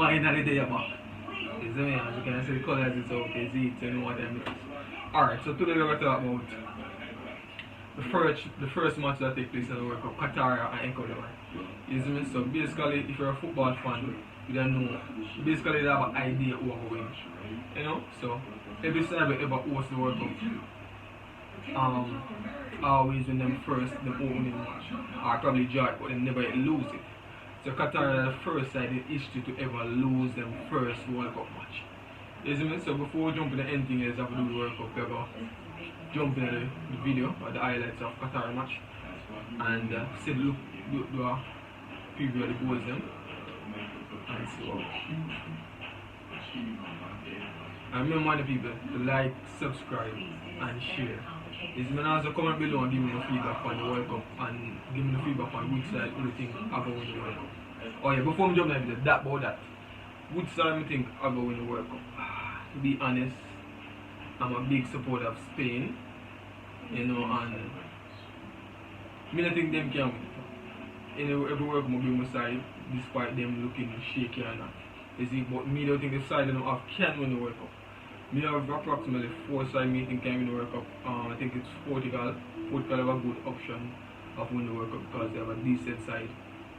finally they are back. You see me? As you can see the colours is out, you see it, you know what I mean. Alright, so today we're going to talk about the first match that take place in the World Cup, Qatar and Ecuador. You see me? So basically, if you're a football fan, you don't know. Basically, you have an idea who are going. You know? So every time we ever host the World Cup, always win them first, the opening match. Or probably draw it, but they never lose it. So Qatar are the first side in history to ever lose them first World Cup match. You see me? So before we jump into anything else after the World Cup, we go jump into the video or the highlights of Qatar match and see look do a preview of the goals them and see what. And remember the people to like, subscribe and share. Is me also comment below and give me the feedback on the World Cup and give me the feedback on which side you think I go win the World Cup. Oh yeah, before we jump into that about that, which side I think I go win the World Cup? To be honest, I'm a big supporter of Spain, you know, and I don't think them can win. Every World Cup will be my side, despite them looking shaky and that. You see, but me don't think the side they don't have can win the World Cup. Me have approximately 4 side meeting can win the World Cup. I think it's Portugal. Portugal have a good option of winning the World Cup because they have a decent side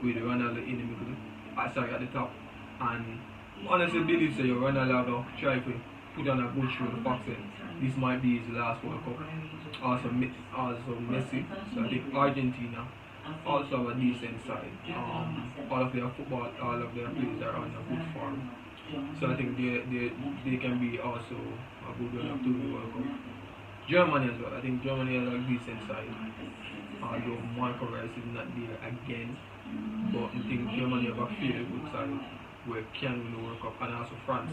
with Ronaldo in the middle, at the top. And honestly believe so Ronaldo will try to put on a good show the fact that this might be his last World Cup. Also Messi. So I think Argentina also have a decent side. All of their players are on a good form. So I think they can be also a good runner to the World Cup. Germany as well. I think Germany has a decent side. Although Marco Reus is not there again. But I think Germany have a fairly good side where can win the World Cup, and also France.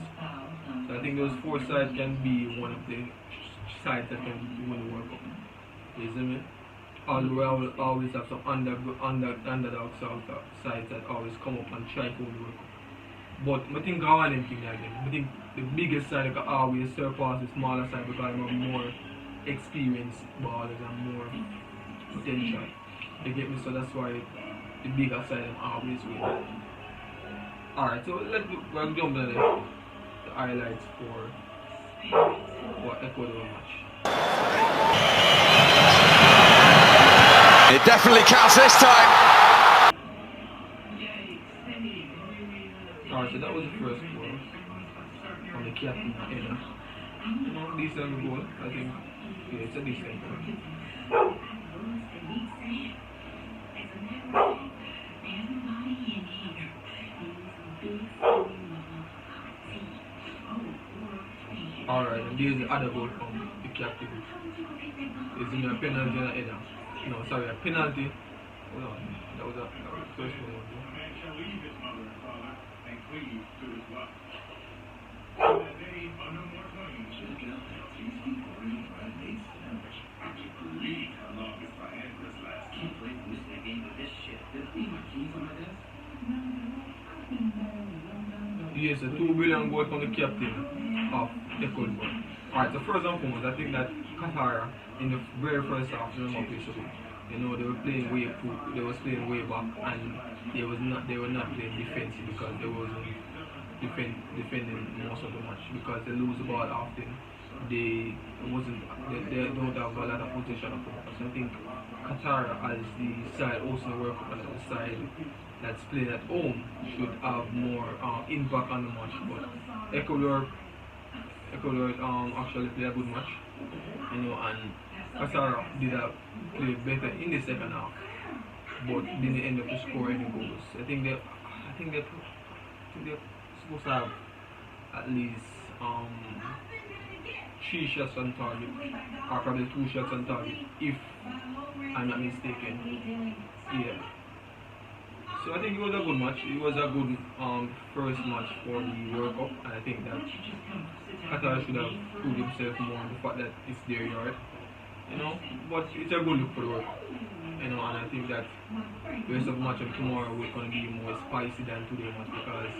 So I think those 4 sides can be one of the sides that can win the World Cup. You see me? Although I will always have some underdog sides that always come up and try to win the World Cup. But I think I want them thing again. I think the biggest side can always surpass the smaller side because I have more experienced ballers and more potential. You get me? So that's why the bigger side can always win. Alright, so we'll jump into the highlights for Ecuador match. It definitely counts this time. Alright, so that was the first goal from the captain header. You know, decent goal, I think. Yeah, it's a decent goal. Alright, and there's the other goal from the captain. It's in a penalty and a header. No, sorry, a penalty. Hold on, that was the first one. Yes, a 2 billion goal from the captain of Ecuador. Alright, so first and foremost, I think that Qatar in the very first half, remember, you know, they were playing way back, and they were not playing defensive because they wasn't defending most of the match because they lose the ball often. They don't have a lot of possession of the ball. So I think Qatar as the side hosting the World Cup and the side that's playing at home should have more impact on the match. But Ecuador actually played a good match, you know, and Qatar did play better in the second half, but didn't end up to score any goals. I think they're supposed to have at least 3 shots on target, or probably 2 shots on target, if I'm not mistaken. Yeah. So I think it was a good match. It was a good first match for the World Cup, and I think that Qatar should have proved himself more on the fact that it's their yard, you know. But it's a good look for the World Cup, you know, and I think that the rest of the match of tomorrow will going to be more spicy than today's match because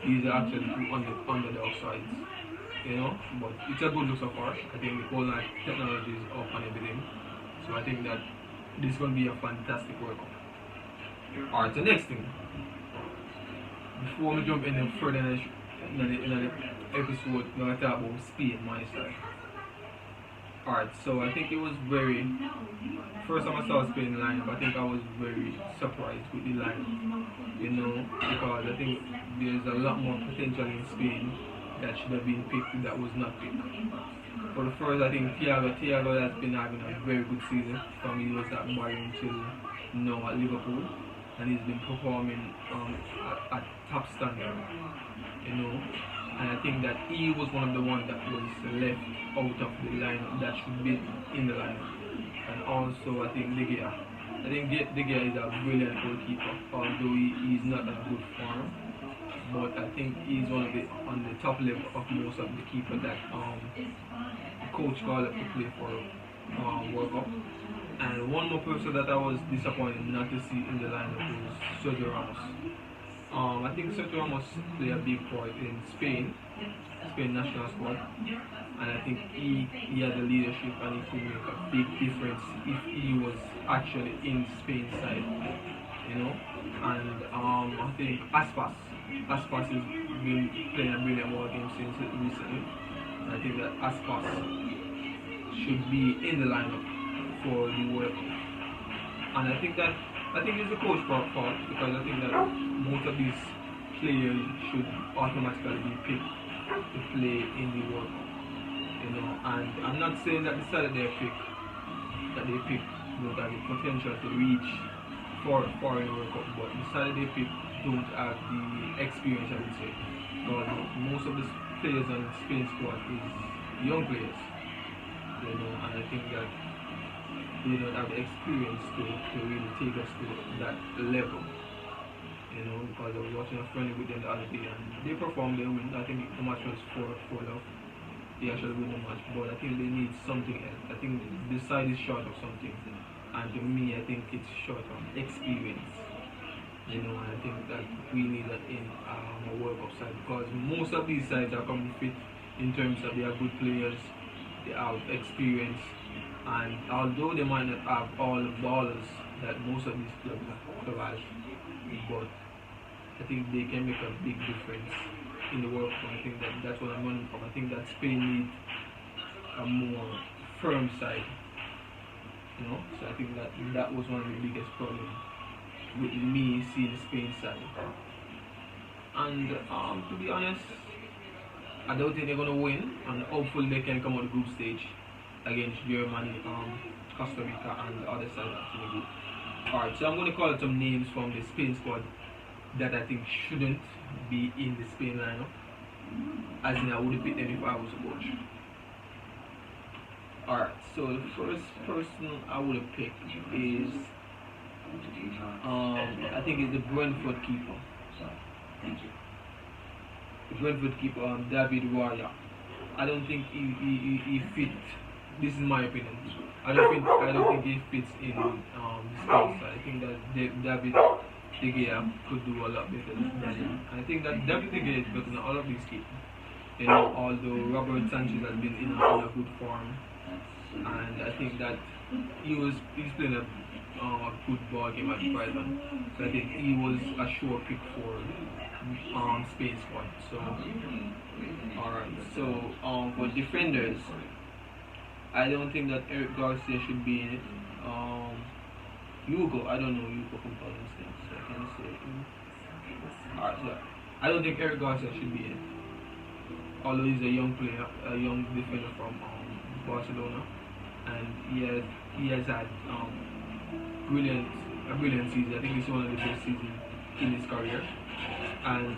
these are actually 2 underdog sides, you know. But it's a good look so far. I think the whole night technology is up and everything, so I think that this is going to be a fantastic World Cup. Alright, the next thing. before we jump any further in the episode, we're going to talk about Spain, my side. Alright, so I think it was very. First time I saw Spain lineup, I think I was very surprised with the lineup. Because I think there's a lot more potential in Spain that should have been picked that was not picked. For the first, I think Thiago has been having a very good season. For me, he was at Bayern till now at Liverpool, and he's been performing at top standard. And I think that he was one of the ones that was left out of the lineup that should be in the lineup. And also, I think De Gea. I think De Gea is a brilliant goalkeeper, although he's not a good form. But I think he's on the top level of most of the keepers that the coach called up to play for World Cup. And one more person that I was disappointed not to see in the lineup was Sergio Ramos. I think Sergio Ramos played a big part in Spain national squad, and I think he had the leadership and he could make a big difference if he was actually in Spain's side, And I think Aspas has been playing a brilliant ball game since recently. And I think that Aspas should be in the lineup for the World Cup, and I think it's the coach fault because I think that most of these players should automatically be picked to play in the World Cup. And I'm not saying that the side that they pick don't have the potential to reach for in the World Cup, but the side that they pick don't have the experience, I would say. Because most of the players on the Spain squad is young players, and I think that they don't have the experience to really take us to that level. Because I was watching a friendly with them the other day and they performed, they win. I think the match was 4-4 love. They actually win the match, but I think they need something else. I think the side is short of something, and to me, I think it's short of experience. And I think that we need that in a World Cup side because most of these sides are coming fit in terms of they are good players, they have experience, and although they might not have all the ballers that most of these clubs have, but I think they can make a big difference in the World Cup. I think that's what I'm running from. I think that Spain needs a more firm side. So I think that was one of the biggest problems with me seeing Spain side. And to be honest, I don't think they're gonna win, and hopefully they can come out the group stage against Germany, Costa Rica, and the other side of the group. Alright, so I'm gonna call out some names from the Spain squad that I think shouldn't be in the Spain lineup. As in, I would have picked them if I was a coach. Alright, so the first person I would have picked is I think it's the Brentford keeper. The Brentford keeper, David Raya. I don't think he fit. This is my opinion. I don't think he fits in the Spain side. I think that David De Gea could do a lot better than him. I think that David De Gea is better than all of these keepers. Although Robert Sanchez has been in a good form, and I think that he's playing a good ball game at Brighton. So I think he was a sure pick for Spain squad. So alright. So for defenders, I don't think that Eric Garcia should be in it. Hugo, I don't know Hugo from Palestine, so I can't say. Alright, so I don't think Eric Garcia should be in it. Although he's a young player, a young defender from Barcelona, and he has had a brilliant season. I think it's one of the best seasons in his career, and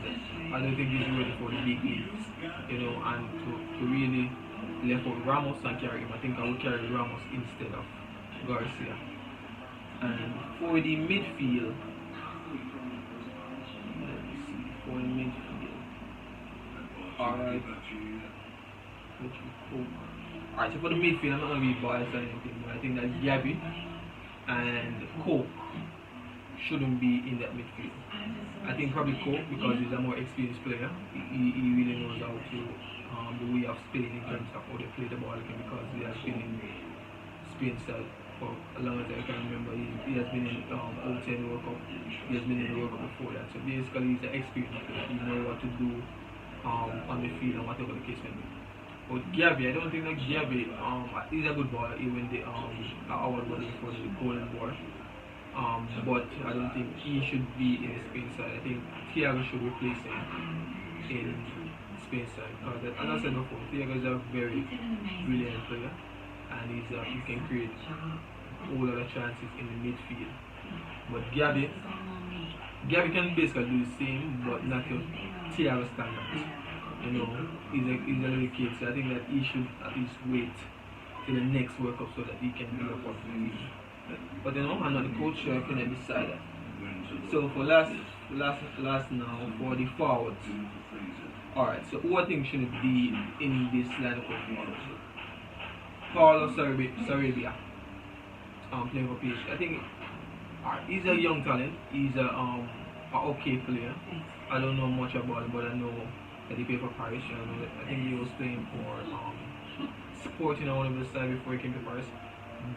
I don't think he's ready for the big leagues, and to really left out Ramos and carry him. I think I would carry Ramos instead of Garcia. And for the midfield, alright. Alright, so for the midfield, I'm not going to be biased or anything, but I think that Gabby and Coke shouldn't be in that midfield. I think probably Coke, because he's a more experienced player. He really knows how to the way of Spain in terms of how they play the ball again, because he has been in Spain side for as long as I can remember. He has been in O10 World Cup. He has been in the World Cup before that. So basically, he's an experienced player. He knows what to do on the field and whatever the case may be. But Gabby, I don't think that Gabby he's a good baller. He win the award for the Golden Ball. But I don't think he should be in the Spain side. I think Thiago should replace him in Spain side. Because as I said before, Thiago is a very brilliant player, and he can create a whole lot of chances in the midfield. But Gabby can basically do the same, but not to Thiago standards. You know, he's a little kid, so I think that he should at least wait till the next World Cup so that he can build up on the team. But you know, I'm not the coach, so I cannot decide that. So for last now, for the forwards. Alright, so who I think should be in this lineup of forwards? Paulo Sarabia, playing for PSG. I think he's a young talent. He's a okay player. I don't know much about him, but I know that he played for Paris. I think he was playing for Sporting on one of the side before he came to Paris.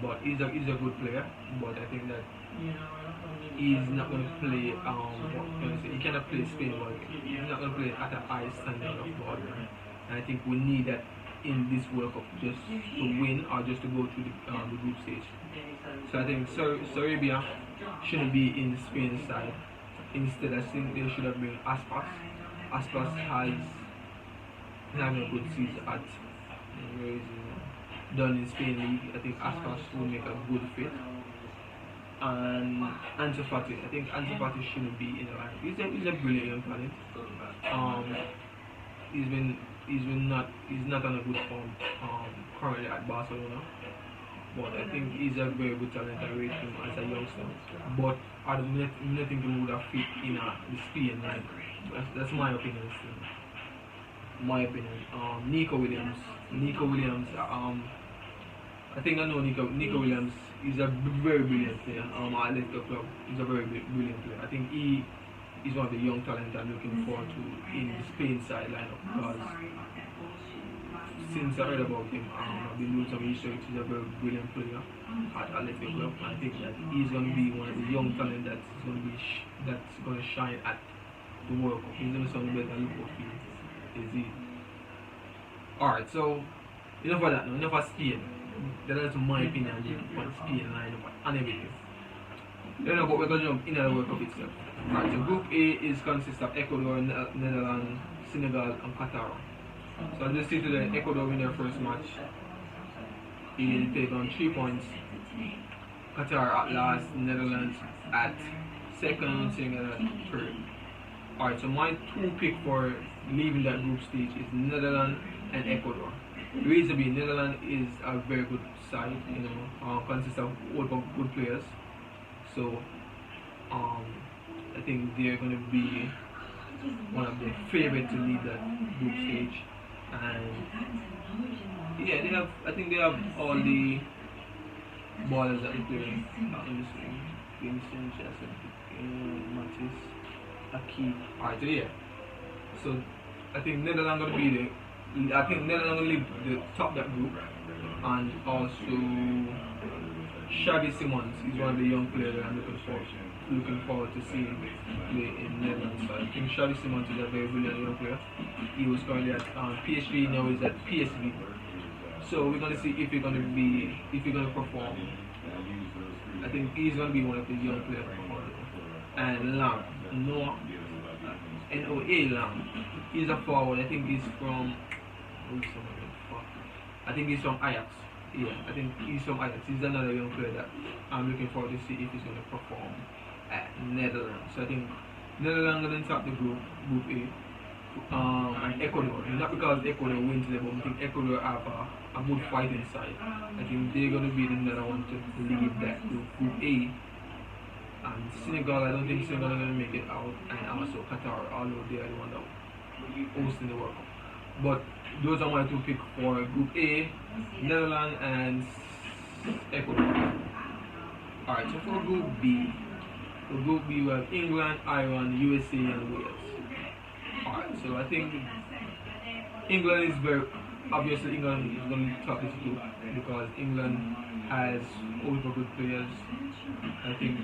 But he's a good player. But I think that he's not going to play. What can I say? He cannot play Spain ball. He's not going to play at a high standard of ball. And I think we need that in this World Cup just to win or just to go through the group stage. So I think Sarabia shouldn't be in the Spain side. Instead, I think they should have been Aspas. Aspas has having a good season at done in Spain League. I think Aspas will make a good fit. And Ansu Fati, I think Ansu Fati shouldn't be in the line. He's a brilliant young talent. He's not on a good form currently at Barcelona. But I think he's a very good talent. I rate him as a youngster. But I don't think he would have fit in the Spain line. That's my opinion still. My opinion. Nico Williams. I think I know Nico Williams is a very brilliant player. At Atletico Club, he's a very brilliant player. I think he is one of the young talents I'm looking forward to in the Spain side lineup, because since I heard about him, I've been doing some research. He's a very brilliant player at Atletico Club. I think that he's going to be one of the young talents that's going to shine at the World Cup. He's going to sound better than look is he? Alright, so enough of that now, enough of Spain. That's my opinion on Spain lineup and everything. Then we're going to jump into the World Cup itself. Alright, so Group A consists of Ecuador, Netherlands, Senegal, and Qatar. So I'll just see to the Ecuador win their first match. He take on 3 points. Qatar at last, Netherlands at second, Senegal at third. Alright, so my two pick for leaving that group stage is Netherlands and Ecuador. The reason being, Netherlands is a very good side, consists of all good players. So I think they're going to be one of the favorites to lead that group stage. And yeah, I think they have all the ballers that they play in the screen. Vincent, Jason, Matisse, Aki. Alright, so yeah. So I think Netherlands going to be there. I think Netherlands will leave the top that group, and also Xavi Simons is one of the young players that I'm looking forward to seeing play in Netherlands. So I think Xavi Simons is a very brilliant young player. He was currently at PSG, now he's at PSV. So we're going to see if he's going to perform. I think he's going to be one of the young players performing. And Lam, Noah, N-O-A Lam, he's a forward. I think he's from. I think he's from Ajax. Yeah, I think he's from Ajax. He's another young player that I'm looking forward to see if he's going to perform at Netherlands. So I think Netherlands going to top the group A. And Ecuador. Not because Ecuador wins them, but I think Ecuador have a good fight inside. I think they're going to be the another one to lead that group A. And Senegal, I don't think Senegal are going to make it out. And also Qatar, although they are the one that hosting the World Cup. But those are my two picks for Group A, Netherlands and Ecuador. Alright, so for Group B we have England, Ireland, USA and Wales. Alright, so I think England is Obviously, England is going to top this group because England has ultra good players. I think,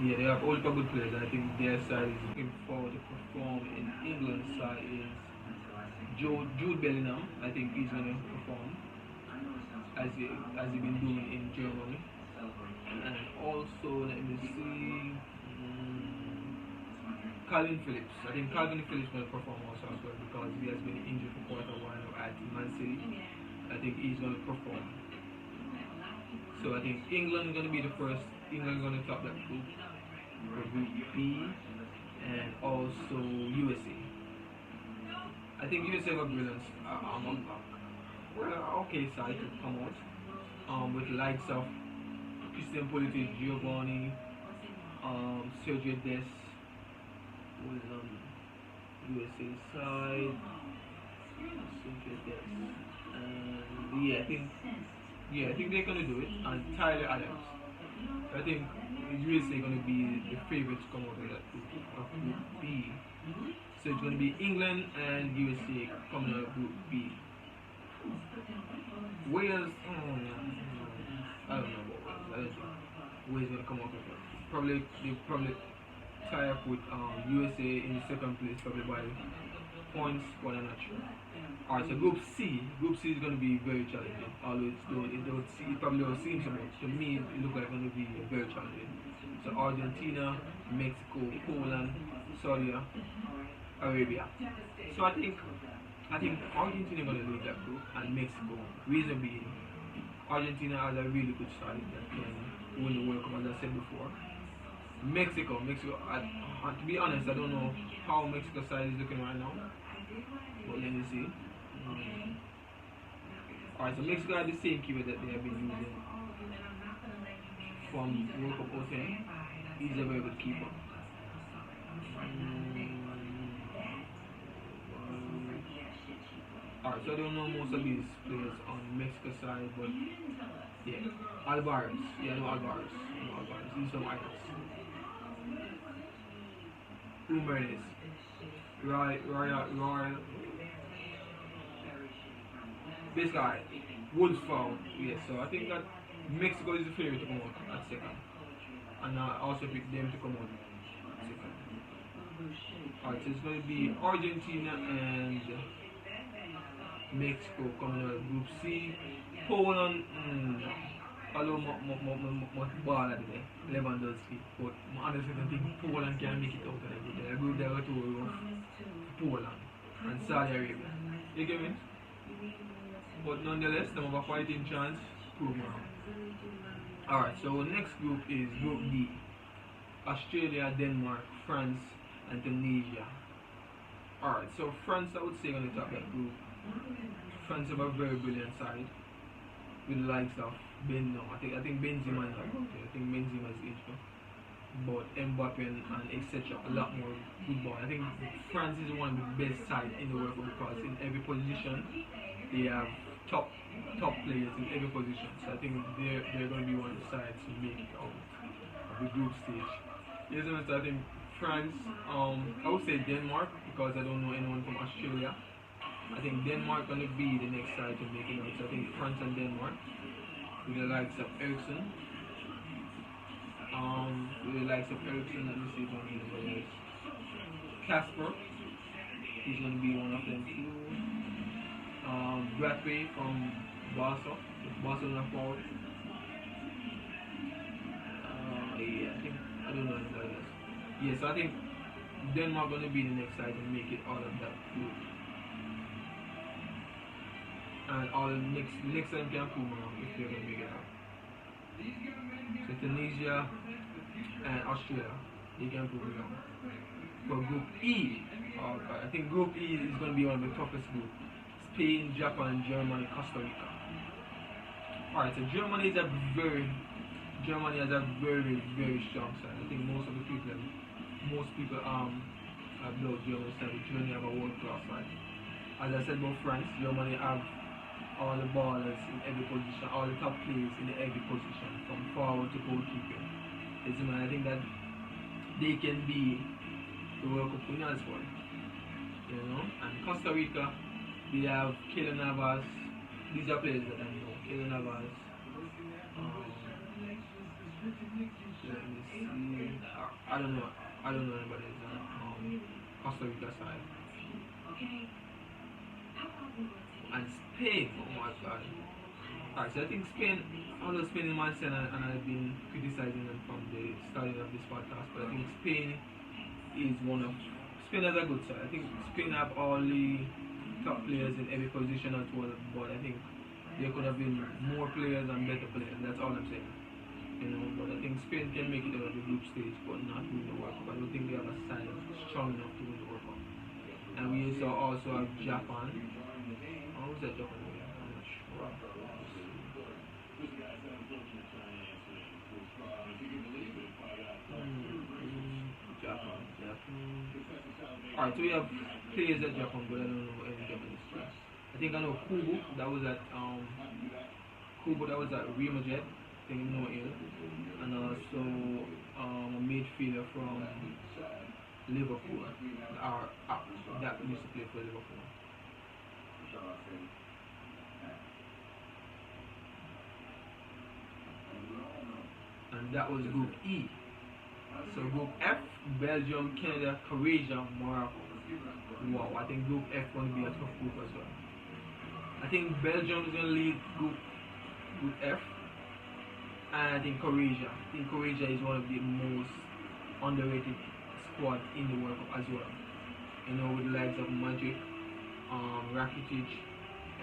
yeah, they have ultra good players. I think their side is looking forward to perform in England's side is Jude Bellingham. I think he's going to perform as he been doing in Germany. And also, let me see. Calvin Phillips. I think Calvin Phillips will perform also as well because he has been injured for quite a while at Man City. I think he's going to perform. So I think England is going to be the first. England is going to top that group, Group B, and also USA. I think USA got brilliant. Well, okay side to come out. With the likes of Christian Pulisic, Giovanni, Sergio Dest was on USA side. Sergio Dest, and I think they're gonna do it. And Tyler Adams, I think USA gonna be the favorite to come out of that Group B. So it's gonna be England and USA coming out of Group B. Wales, I don't know what Wales. I don't think Wales gonna come out of it. They probably tie up with USA in the second place, probably by points, but I'm not sure. Alright, so Group C. Group C is going to be very challenging. Although it probably don't seem so much. To me, it looks like it's going to be very challenging. So Argentina, Mexico, Poland, Saudi Arabia. So I think Argentina is going to lead that group, and Mexico. Reason being, Argentina has a really good side that can win the World Cup, as I said before. Mexico. To be honest, I don't know how Mexico side is looking right now. But let me see. Alright, so Mexico had the same keeper that they have been using from World Cup 2010. He's a very good keeper. Alright, so I don't know most of these players on Mexico side, but yeah. Alvarez. Yeah, I know Alvarez. He's from Ajax. Jimenez. Royal. This guy. Wolves foul. Yes, so I think that Mexico is the favorite to come out at second. And I also pick them to come out at second. Alright, so it's going to be Argentina and Mexico coming out of Group C. Poland, although my ball at today, Lewandowski, but I honestly don't think Poland can make it out of the group. They got to Poland and Saudi Arabia. You get me? But nonetheless, they have a fighting chance to prove wrong. Alright, so next group is Group D. Australia, Denmark, France, and Tunisia. Alright, so France, I would say, on the top of that group. France have a very brilliant side with the likes of I think Benzema is not good. I think Benzema is aged now. But Mbappe and etc. a lot more good ball. I think France is one of the best sides in the world because in every position they have top players in every position. So I think they're going to be one of the sides to make it out of the group stage. Yes, so I think France, I would say Denmark because I don't know anyone from Australia. I think Denmark going to be the next side to make it out. So I think France and Denmark with the likes of Ericsson. Let me see if I need anybody else. Casper, he's going to be one of them too. Bradway from Barcelona forward. I don't know anybody else. Yes, I think Denmark going to be the next side to make it out of that group. And all the next time can prove wrong if they're going to make it out. So Tunisia and Australia, they can prove wrong. For Group E, I think Group E is going to be one of the toughest groups. Spain, Japan, Germany, Costa Rica. Alright, so Germany has a very, very strong side. I think most people have loved Germany side. Germany have a world-class side. As I said about France, Germany have all the ballers in every position, all the top players in every position, from forward to goalkeeper. I think that they can be the World Cup winners for it. And Costa Rica, They have Keylor Navas. These are players that I know. Keylor Navas. Let me see. I don't know. I don't know anybody else on Costa Rica side. And Spain. Oh my God. Alright, so I think Spain, although Spain is my son, and I've been criticizing them from the starting of this podcast, but I think Spain is Spain has a good side. I think Spain have all the top players in every position as well, but I think there could have been more players and better players. That's all I'm saying. But I think Spain can make it out of the group stage, but not win the World Cup. I don't think they have a side strong enough to win the World Cup. And we also have Japan. How was that Japan? I'm not sure. Japan. Alright, so we have players at Japan, but I don't know any Japanese players. I think I know Kubo, that was at Real Madrid, I think no ill. And also a midfielder from Liverpool, that used to play for Liverpool. And that was Group E. So Group F, Belgium, Canada, Croatia, Morocco. Wow, I think Group F going to be a tough group as well. I think Belgium is going to lead Group F, and I think Croatia. I think Croatia is one of the most underrated squad in the World Cup as well. With the likes of Magic, Rakitic,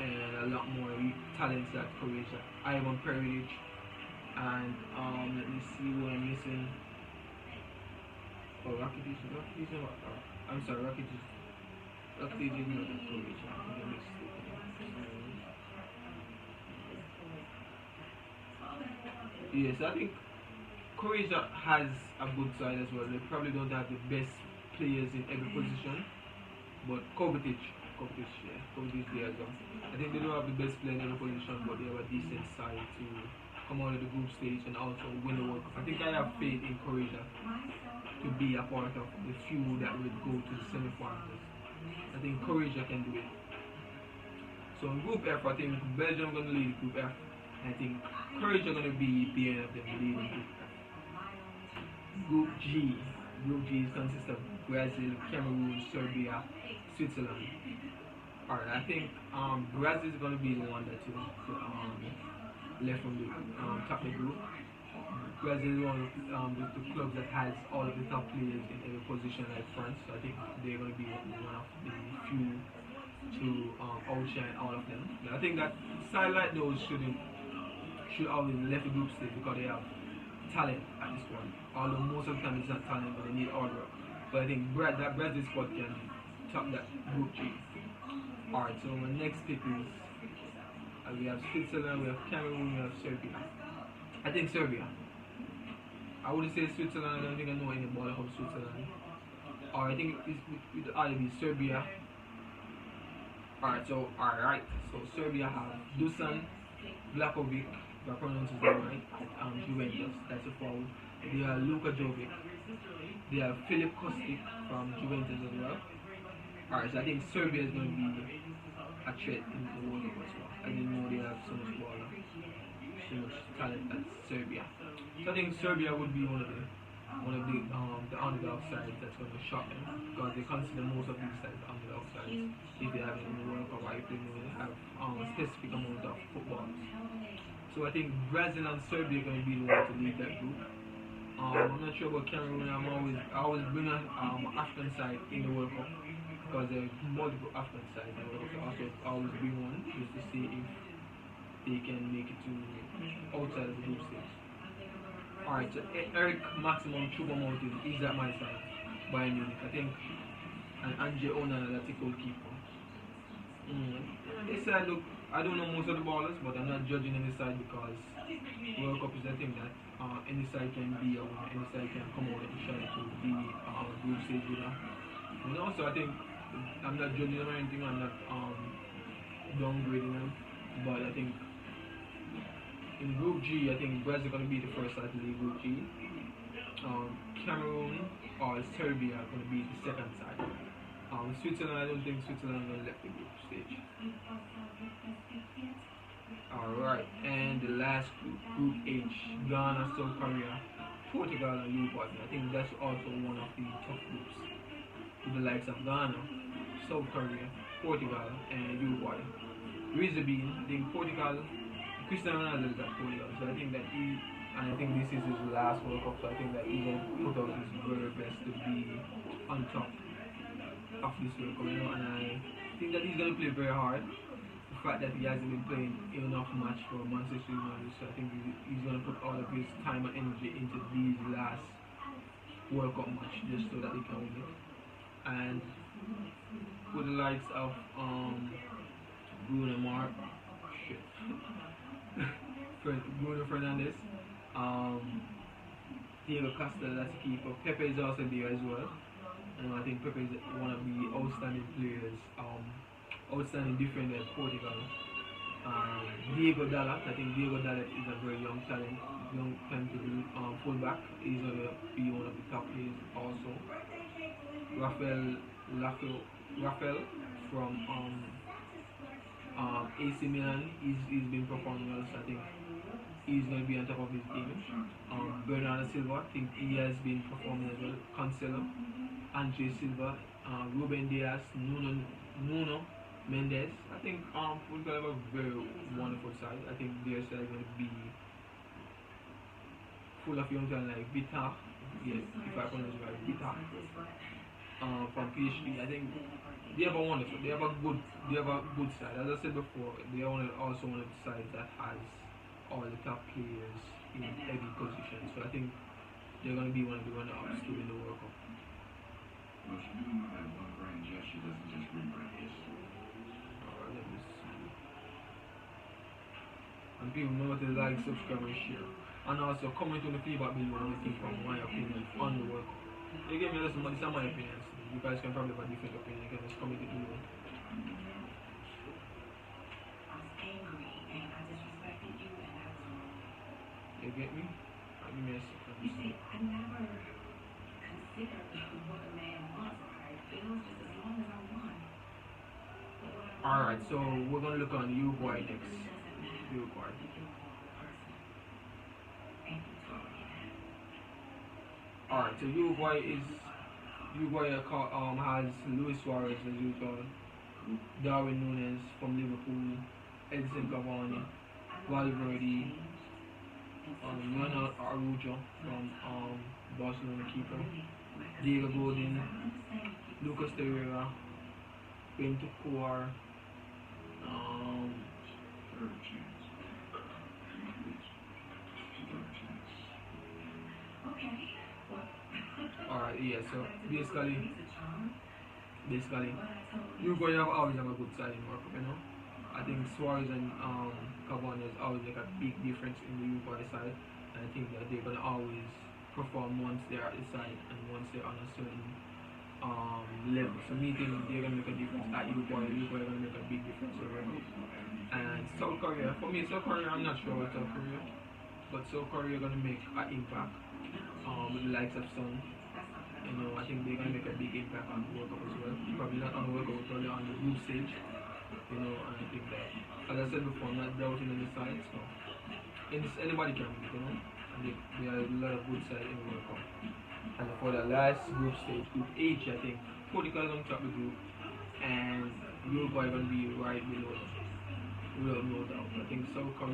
and a lot more talents at Croatia. Ivan Perisic, and let me see who I'm missing. Oh, Rakitic is not. I'm sorry, Rakitic is not in Croatia. I'm mistaken. Yes, I think Croatia has a good side as well. They probably don't have the best players in every position, but Kovacic there as well. I think they don't have the best player in every position, but they have a decent side to come out of the group stage and also win the World Cup. I think I have faith in Croatia to be a part of the few that will go to the semi-finals. I think Croatia can do it. So in Group F, I think Belgium going to lead Group F. I think Croatia going to be the end of them leading Group F. Group G. Group G consists of Brazil, Cameroon, Serbia, Switzerland. Alright, I think Brazil is going to be the one that is left from the top of the group. Brazil is one of the clubs that has all of the top players in every position like France, so I think they're going to be one of the few to outshine all of them. I think that side like those should always left the group stage because they have talent at this point. Although most of the time it's not talent, but they need hard work. But I think that Brazil squad can top that group G. Alright, so my next pick is we have Switzerland, we have Cameroon, we have Serbia. I think Serbia. I wouldn't say Switzerland. I don't think I know any baller from Switzerland. Or I think it would either be Serbia. Alright, so Serbia have Dusan Vlahovic, if I pronounce his name right, at Juventus. That's a forward. They have Luka Jovic. They have Filip Kostic from Juventus as well. Alright, so I think Serbia is going to be a threat in the World Cup as well. I didn't know they have so much baller, so much talent at Serbia. So I think Serbia would be one of the underdog sides that's going to shock them because they consider most of these sides underdog sides if they have it in the World Cup or if they have a specific amount of footballs. So I think Brazil and Serbia are going to be the ones to lead that group. I'm not sure about Cameroon. I always bring an African side in the World Cup because there are multiple African sides in the World Cup. So I always bring one just to see if they can make it to outside of the group stage. Alright, so Eric Maximum Choupo-Moting is at my side, Bayern Munich. I think, and Andre Onana, that's a goalkeeper. This side, look, I don't know most of the ballers, but I'm not judging any side because World Cup is a thing that any side can be a winner, any side can come out and shine to be group stage winner. So I think I'm not judging them or anything, I'm not downgrading them, but I think in Group G, I think Brazil is going to be the first side to leave Group G. Cameroon or Serbia are going to be the second side. Switzerland, I don't think Switzerland will left the group stage. Alright, and the last group, Group H, Ghana, South Korea, Portugal, and Uruguay. I think that's also one of the tough groups. With the likes of Ghana, South Korea, Portugal, and Uruguay. Reason being, I think Portugal, Cristiano Ronaldo is at Portugal, so I think that and I think this is his last World Cup, so I think that he's going to put out his very best to be on top of this World Cup, and I think that he's going to play very hard. The fact that he hasn't been playing enough match for Manchester United, so I think he's going to put all of his time and energy into these last World Cup match just so that he can win it. And with the likes of Bruno Mars, Bruno Fernandes, Diego Costa, that's a keeper. Pepe is also there as well. And I think Pepe is one of the outstanding players, outstanding defender at Portugal. Diego Dalot, I think Diego Dalot is a very young talent, young talented fullback. He's going to be one of the top players also. Rafael from AC Milan, he's been performing well, so I think he's going to be on top of his game. Bernardo Silva, I think he has been performing as well. Cancelo, Andre Silva, Ruben Diaz, Nuno Mendes. I think we're going to have a very wonderful side. I think their side is going to be full of young talent like Vitar, yes, if I pronounce it right, Vitar. From PhD, I think they have a good side. As I said before, they are also one of the sides that has all the top players in every position. So I think they're going to be one of the runner-ups to win the World Cup. Alright, let me see. And people know to like, subscribe, and share. And also comment on the feedback below what you think from my opinion on the World Cup. You give me this, but these are my opinions. You guys can probably have a different opinion. You can just comment it below. You get me? Give me a second. You see, I never considered what a man was. It was just as long as I won. Alright, so we're gonna look on Uruguay next. Uruguay. Alright, so Uruguay has Luis Suarez as usual, Darwin Núñez from Liverpool, Edson Cavani, Valverde, Ronald Araujo from Barcelona keeper, Diego Godin, Lucas Torreira, Bentancur, alright, yeah, so basically Uruguay always have a good side in World Cup, you know. I think Suarez and Cavani is always like a big difference in the Uruguay side, and I think that they're gonna always perform once they're at the side and once they're on a certain level. So me think they're gonna make a difference at Uruguay. Uruguay are gonna make a big difference in World Cup. And South Korea, for me, South Korea, I'm not sure about South Korea, but South Korea are gonna make an impact with the likes of Son. You know, I think they're gonna make a big impact on the World Cup as well. Probably not on the World Cup, probably on the group stage. You know, and I think that, as I said before, I'm not doubting any side, so anybody can win, you know. And there are a lot of good sides in the World Cup. And for the last group stage, Group H, I think Portugal is on top of the group, and Uruguay is going to be right below, without no doubt. I think South Korea